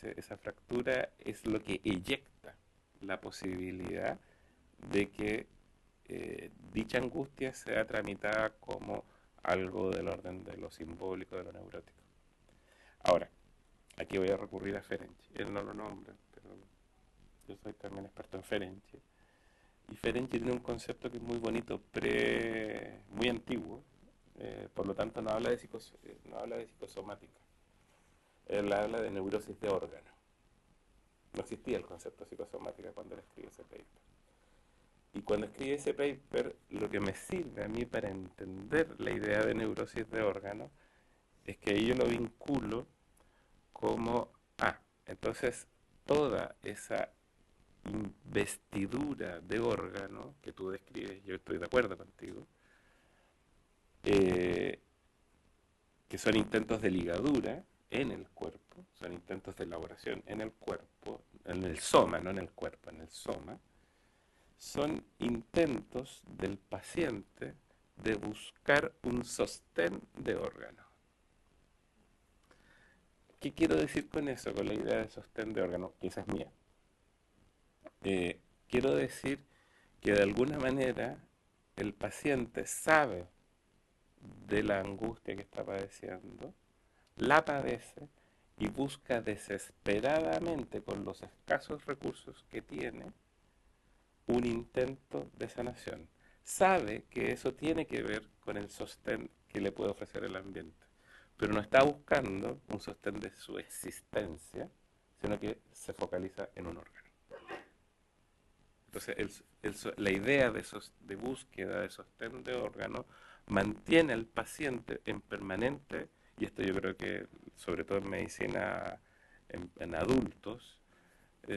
es lo que eyecta la posibilidad de que dicha angustia sea tramitada como algo del orden de lo simbólico, de lo neurótico. Ahora, aquí voy a recurrir a Ferenczi. Él no lo nombra, pero yo soy también experto en Ferenczi. Y Ferenczi tiene un concepto que es muy bonito, muy antiguo, por lo tanto no habla de psicosomática. Él habla de neurosis de órgano. No existía el concepto de psicosomática cuando él escribe ese paper. Y cuando escribe ese paper, lo que me sirve a mí para entender la idea de neurosis de órgano es que ahí yo lo vinculo como, entonces toda esa investidura de órgano que tú describes, yo estoy de acuerdo contigo, que son intentos de ligadura en el cuerpo, son intentos de elaboración en el cuerpo, en el soma, no en el cuerpo, en el soma, son intentos del paciente de buscar un sostén de órgano. ¿Qué quiero decir con eso, con la idea de sostén de órgano? Que esa es mía. Quiero decir que de alguna manera el paciente sabe de la angustia que está padeciendo, la padece y busca desesperadamente con los escasos recursos que tiene un intento de sanación. Sabe que eso tiene que ver con el sostén que le puede ofrecer el ambiente, pero no está buscando un sostén de su existencia, sino que se focaliza en un órgano. Entonces, la idea de búsqueda de sostén de órgano mantiene al paciente en permanente, y esto yo creo que sobre todo en medicina en adultos,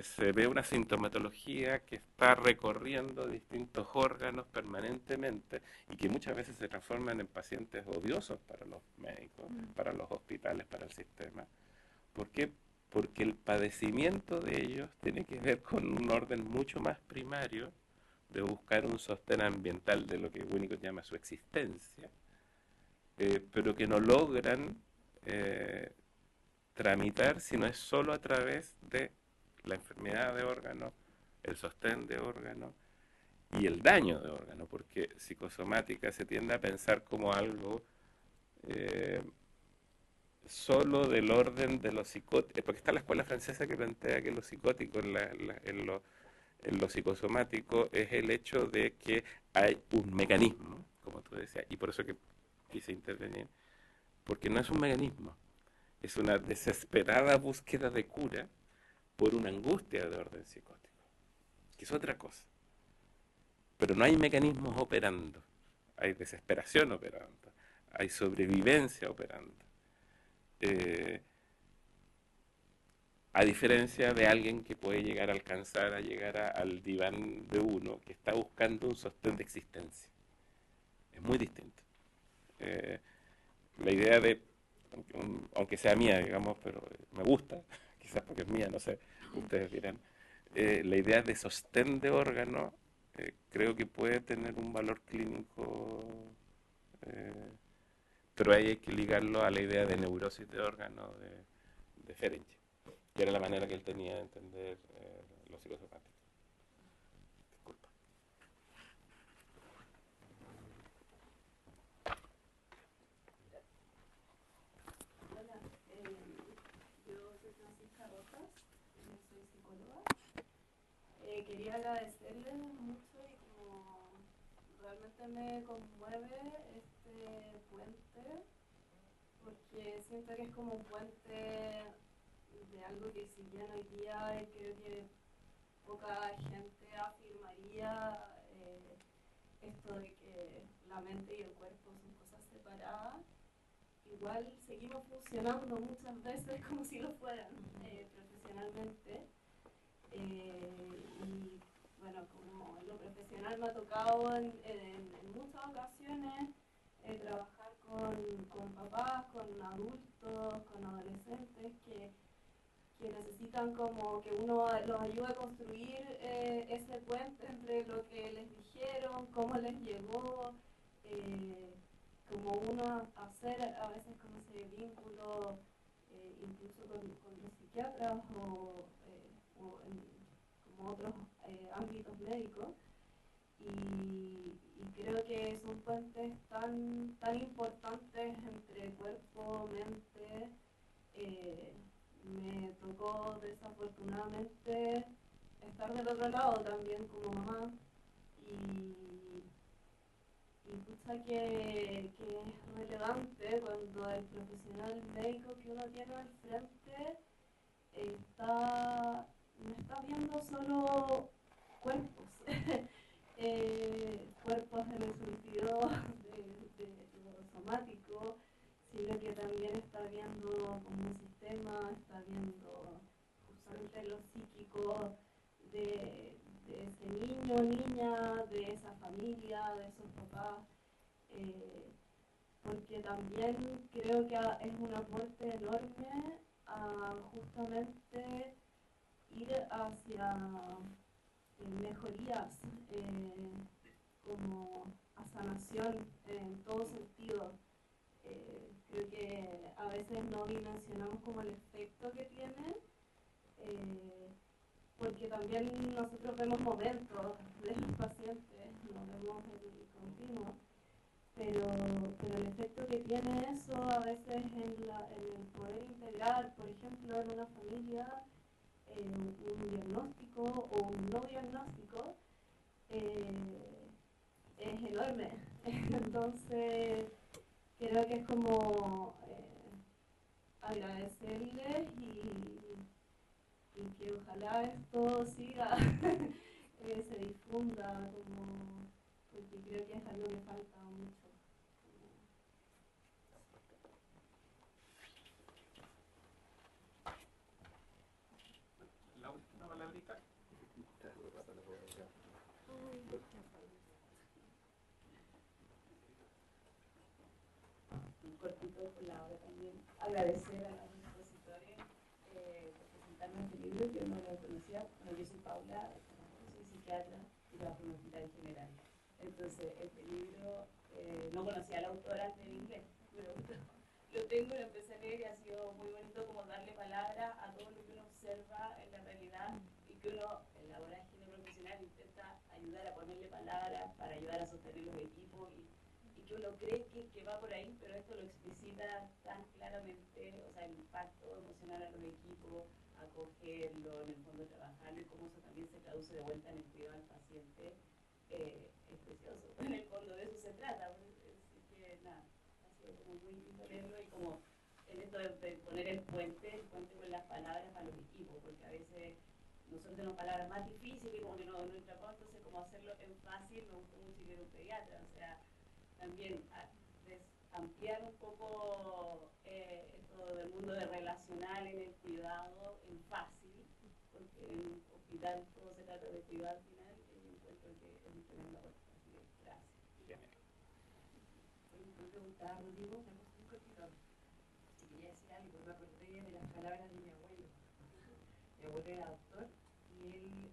se ve una sintomatología que está recorriendo distintos órganos permanentemente y que muchas veces se transforman en pacientes odiosos para los médicos, para los hospitales, para el sistema. ¿Por qué? Porque el padecimiento de ellos tiene que ver con un orden mucho más primario de buscar un sostén ambiental de lo que Winnicott llama su existencia, pero que no logran tramitar si no es solo a través de la enfermedad de órgano, el sostén de órgano y el daño de órgano, porque psicosomática se tiende a pensar como algo solo del orden de los psicóticos, porque está la escuela francesa que plantea que lo psicótico en lo psicosomático es el hecho de que hay un mecanismo, como tú decías, y por eso que quise intervenir, porque no es un mecanismo, es una desesperada búsqueda de cura por una angustia de orden psicótico, que es otra cosa. Pero no hay mecanismos operando, hay desesperación operando, hay sobrevivencia operando. A diferencia de alguien que puede llegar a alcanzar, a llegar al diván de uno, que está buscando un sostén de existencia. Es muy distinto. La idea de, aunque sea mía, digamos, pero me gusta, quizás porque es mía, no sé, ustedes dirán, la idea de sostén de órgano creo que puede tener un valor clínico, pero ahí hay que ligarlo a la idea de neurosis de órgano de Ferenczi, que era la manera que él tenía de entender los psicosomáticos. Disculpa. Hola, yo soy Francisca Rojas, soy psicóloga. Quería agradecerles mucho y como realmente me conmueve este puente, porque siento que es como un puente de algo que si bien hoy día creo que poca gente afirmaría esto de que la mente y el cuerpo son cosas separadas, igual seguimos funcionando muchas veces como si lo fueran profesionalmente. Y bueno, como en lo profesional me ha tocado en muchas ocasiones trabajar con papás, con adultos, con adolescentes que necesitan como que uno los ayude a construir ese puente entre lo que les dijeron, cómo les llegó, como uno hacer a veces como ese vínculo incluso con los psiquiatras o como otros ámbitos médicos. Y creo que son puentes tan importantes entre cuerpo, mente. Me tocó desafortunadamente estar del otro lado también como mamá y pucha que es relevante cuando el profesional médico que uno tiene al frente no está viendo solo cuerpos, cuerpos en el sentido de lo somático, sino que también está viendo como un sistema, está viendo justamente lo psíquico de ese niño, niña, de esa familia, de esos papás, porque también creo que es un aporte enorme a justamente ir hacia mejorías, como a sanación en todo sentido. Creo que a veces no dimensionamos como el efecto que tiene, porque también nosotros vemos momentos de los pacientes, no vemos el continuo, pero el efecto que tiene eso a veces en el poder integrar, por ejemplo, en una familia, un diagnóstico o un no diagnóstico, es enorme. Entonces, creo que es como agradecerles y que ojalá esto siga, se difunda, como, porque creo que es algo que falta mucho. La última palabrita. Un cortito con la hora también. Agradecer a los expositores por presentarme este libro. Yo no lo conocía. Bueno, yo soy Paula, soy psiquiatra y trabajo en un hospital general. Entonces, este libro no conocía a la autora antes en inglés, pero lo tengo y lo empecé a leer y ha sido muy bonito como darle palabra a todo lo que uno observa en la realidad y que uno, en la vorágine profesional, intenta ayudar a ponerle palabras para ayudar a sostener los equipos y que uno cree que va por ahí, pero esto lo explicita tan claramente, o sea, el impacto emocional a los equipos, acogerlo, en el fondo trabajarlo y cómo eso también se traduce de vuelta en el cuidado al paciente, es precioso. En el fondo de eso se trata, así que nada, ha sido como muy lindo leerlo y como en esto de poner el puente con las palabras a los equipos, porque a veces nosotros tenemos palabras más difíciles y como que no entramos, entonces como hacerlo en fácil, me gustó mucho que era un pediatra, o sea, también ampliar un poco esto del mundo de relacional en el cuidado en fácil, porque en un hospital todo se trata de cuidar al final y encuentro que es un tremendo aporte. Así que gracias. Me preguntaba, Rodrigo, una cosa muy cortita. Si quería decir algo, me acordé de las palabras de mi abuelo. Mi abuelo era doctor y él,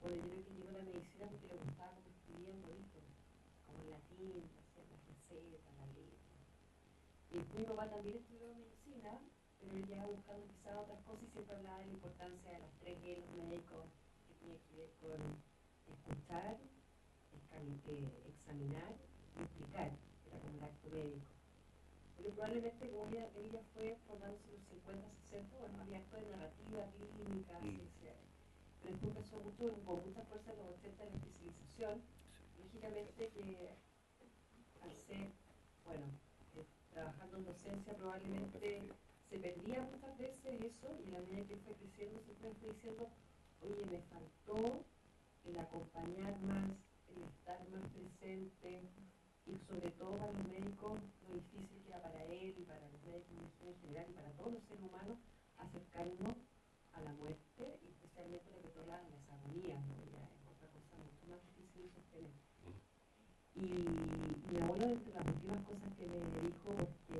bueno, yo creo que llegó a la medicina porque le gustaba cómo escribía en origen, como en latín, hacía las recetas, las letras. Y mi papá también estudió medicina, pero él ya buscando quizás otras cosas y siempre hablaba de la importancia de las 3 G, los médicos, que tenía que ver con escuchar, examinar y explicar, que era como el acto médico. Pero probablemente como ella fue formándose en los 50, 60, bueno, había acto de narrativa, clínica, ciencia. Pero después empezó con mucha fuerza en los 80 en la especialización. Lógicamente que al ser, bueno, trabajando en docencia probablemente se perdía muchas veces eso y a la medida que fue creciendo siempre fue diciendo, oye, me faltó el acompañar más, el estar más presente y sobre todo para los médicos lo difícil que era para él y para los médicos en general y para todos los seres humanos acercarnos a la muerte y especialmente lo que tú hablas de las agonías, ¿no? Ya es otra cosa mucho más difícil de sostener. Y mi abuelo, entre las últimas cosas que me dijo, porque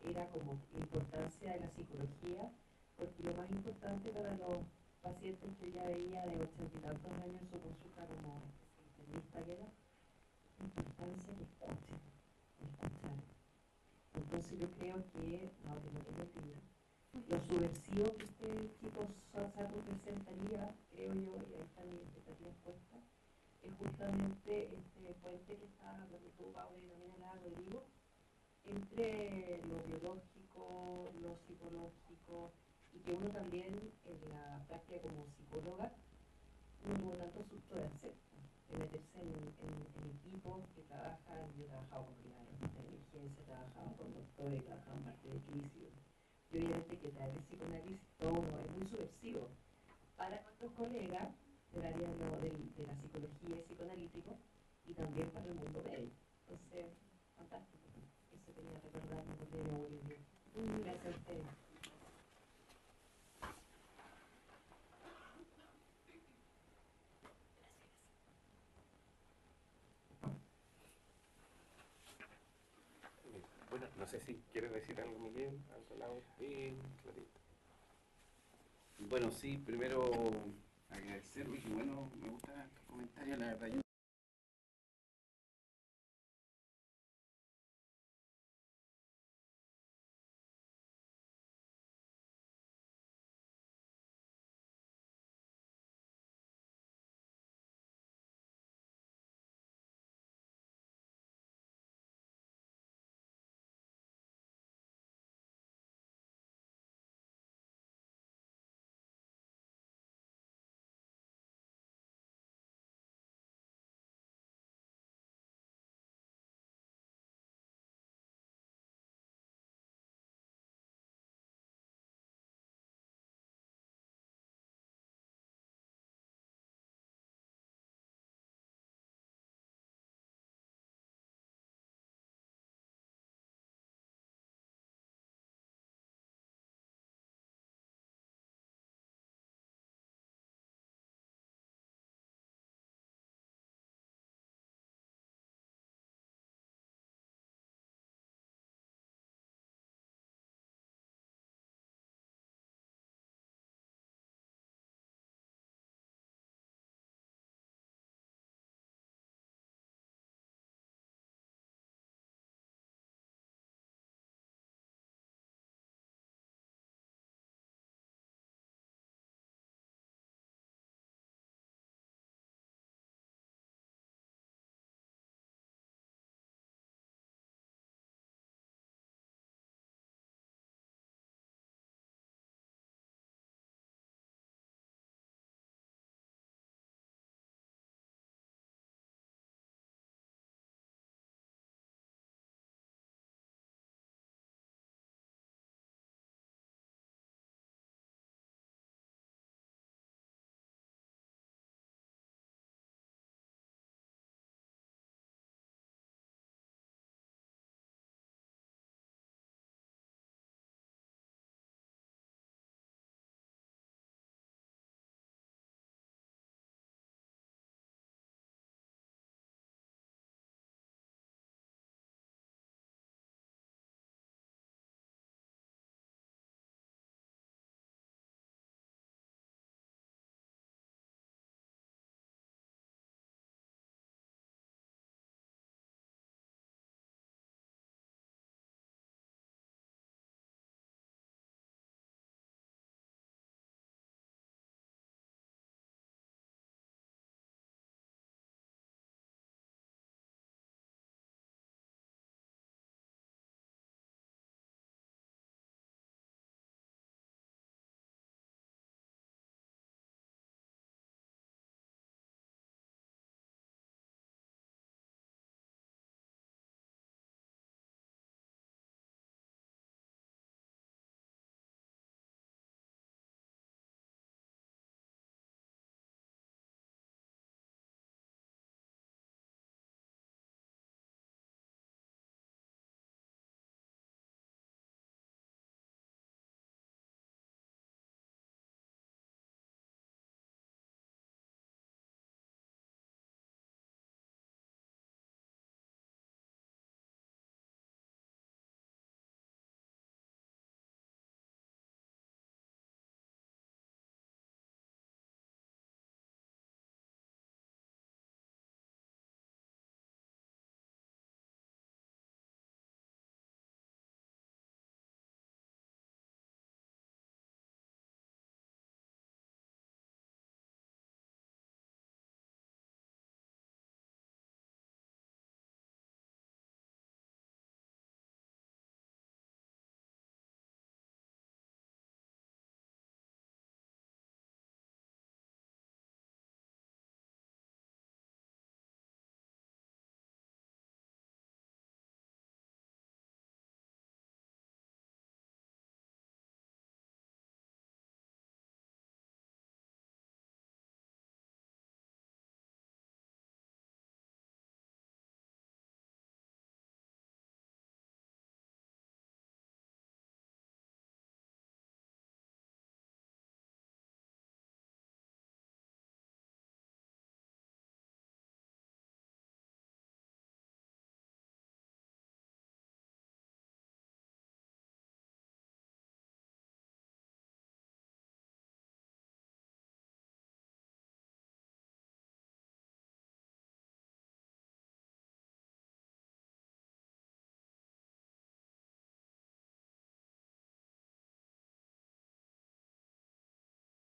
era como la importancia de la psicología, porque lo más importante para los pacientes que ella veía de 80 y tantos años en su consulta como internista que era, la importancia que escuchen, escuchar. Entonces yo creo que, no, que no tengo que ir. Lo subversivo que este tipo Sato presentaría, creo yo, y ahí están mis expectativas puestas, es justamente este puente que está hablando tú, Paula, y también hablaba Rodrigo, entre lo biológico, lo psicológico, y que uno también en la práctica como psicóloga no tuvo tanto susto de hacer, de meterse en equipos que trabajan. Yo he trabajado con criminales de emergencia, he trabajado con doctores, he trabajado en parte de crisis, y obviamente que traer el psicoanálisis todo es muy subversivo para nuestros colegas del área de la psicología y psicoanalítico y también para el mundo médico. Entonces, fantástico. Eso quería recordar de mi abuelo. Gracias a ustedes. Bueno, no sé si quieres decir algo, Miguel, algo, Laura. Clarita. Bueno, sí, primero agradecer, porque bueno, me gustan estos comentarios, la verdad.